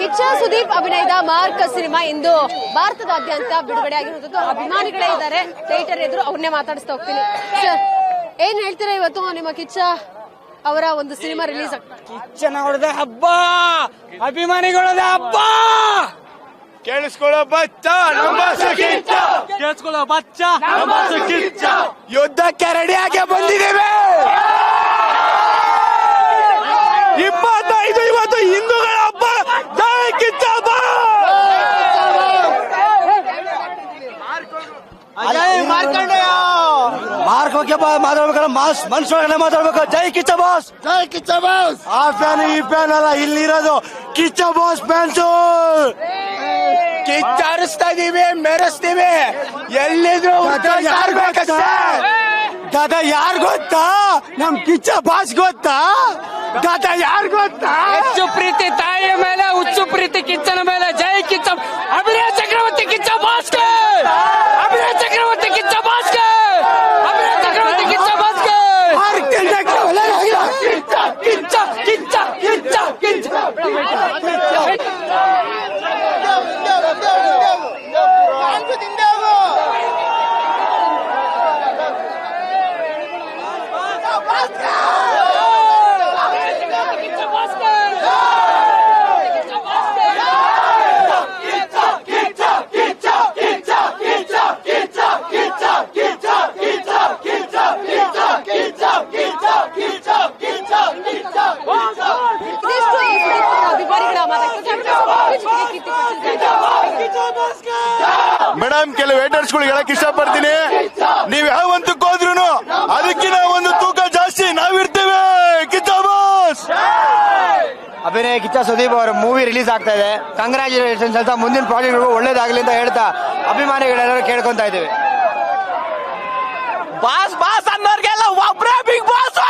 ಕಿಚ್ಚ ಸುದೀಪ್ ಅಭಿನಯದ mark cinema ಇಂದು ಭಾರತದಾದ್ಯಂತ ಬಿಡುಗಡೆ ಆಗಿರುವಂತದ್ದು. ಅಭಿಮಾನಿಗಳೇ ಇದ್ದಾರೆ ಥಿಯೇಟರ್ ಎದುರು, ಅವ್ರನ್ನೇ ಮಾತಾಡಿಸ್ತಾ ಹೋಗ್ತೀನಿ. ಏನ್ ಹೇಳ್ತೀರಾ ಇವತ್ತು ನಿಮ್ಮ ಕಿಚ್ಚ ಅವರ ಒಂದು ಸಿನಿಮಾ ರಿಲೀಸ್ ಆಗ್ತದೆ? ಕಿಚ್ಚನವರದ ಹಬ್ಬ, ಅಭಿಮಾನಿಗಳದ ಹಬ್ಬ. ಕೇಳಿಸ್ಕೊಳ್ಳೋ ಬಚ್ಚ, ಕೇಳಿಸ್ಕೊಳ್ಳೋ ಬಚ್ಚ, ಯುದ್ಧಕ್ಕೆ ರೆಡಿಯಾಗಿ ಬಂದಿದ್ದೇವೆ. 25 ಇವತ್ತು ಹಿಂದೂಗಳ ಹಬ್ಬ. ಜೈ ಕಿಚ್ಚ ಮಾರ್ಕ್ ಬಗ್ಗೆ ಮಾತಾಡ್ಬೇಕಲ್ಲ, ಮನ್ಸೊಳಗಡೆ ಮಾತಾಡ್ಬೇಕು. ಜೈ ಕಿಚ್ಚ ಬಾಸ್, ಜೈ ಕಿಚ್ಚ ಬಾಸ್. ಆ ಫ್ಯಾನ್ ಈ ಫ್ಯಾನ್ ಅಲ್ಲ, ಇಲ್ಲಿರೋದು ಕಿಚ್ಚ ಬಾಸ್ ಫ್ಯಾನ್ಸು. ಕಿಚ್ಚಾರಿಸ್ತಾ ಇದೀವಿ, ಮೆರೆಸ್ತೀವಿ. ಎಲ್ಲಿದ್ರು ಯಾರು ಬೇಕಷ್ಟೇ. ದಾದಾ ಯಾರು ಗೊತ್ತಾ? ನಮ್ ಕಿಚ್ಚ ಬಾಸ್ ಗೊತ್ತಾ? ದಾದಾ ಯಾರು ಗೊತ್ತಾ? ಹೆಚ್ಚು ಪ್ರೀತಿ ತಾಯಿಯ ಮೇಲೆ, ಹುಚ್ಚು ಪ್ರೀತಿ ಕಿಚ್ಚನ ಮೇಲೆ. ಜೈ ಕಿಚ್ಚ. ಅಭಿನಯ ಚಕ್ರವರ್ತಿ ಕಿಚ್ಚ ಬಾಸ್ಗೆ, ಅಭಿನಯ ಚಕ್ರವರ್ತಿ ಕಿಚ್ಚ ಬಾಸ್ಗೆ, ಅಭಿನಯ ಚಕ್ರವರ್ತಿ ಕಿಚ್ಚ ಬಾಸ್ಗೆ. ಕಿಚ್ಚ ಕಿಚ್ಚ ಕಿಚ್ಚ ಕಿಚ್ಚ ಕಿಚ್ಚ. ಮೇಡಮ್, ಕೆಲವು ವೇಟರ್ಸ್ ಗಳು ಹೇಳಕ್ ಇಷ್ಟಪಡ್ತೀನಿ, ನೀವ್ ಯಾವ ಹಂತಕ್ಕೆ ಹೋದ್ರು ಅದಕ್ಕಿಂತ ಒಂದು ತೂಕ ಜಾಸ್ತಿ ನಾವಿರ್ತೇವೆ. ಕಿಚ್ಚ ಬಾಸ್. ಅಭಿನಯ ಕಿಚ್ಚ ಸುದೀಪ್ ಅವರ ಮೂವಿ ರಿಲೀಸ್ ಆಗ್ತಾ ಇದೆ. ಕಂಗ್ರಾಚುಲೇಷನ್ಸ್ ಅಂತ, ಮುಂದಿನ ಪ್ರಾಜೆಕ್ಟ್ಗೂ ಒಳ್ಳೇದಾಗ್ಲಿ ಅಂತ ಹೇಳ್ತಾ ಅಭಿಮಾನಿಗಳೆಲ್ಲರೂ ಕೇಳ್ಕೊಂತಾ ಇದ್ದೀವಿ. ಬಾಸ್ ಬಾಸ್ ಅನ್ನೋರ್ಗೆಲ್ಲ ಒಬ್ರೇ ಬಿಗ್ ಬಾಸ್.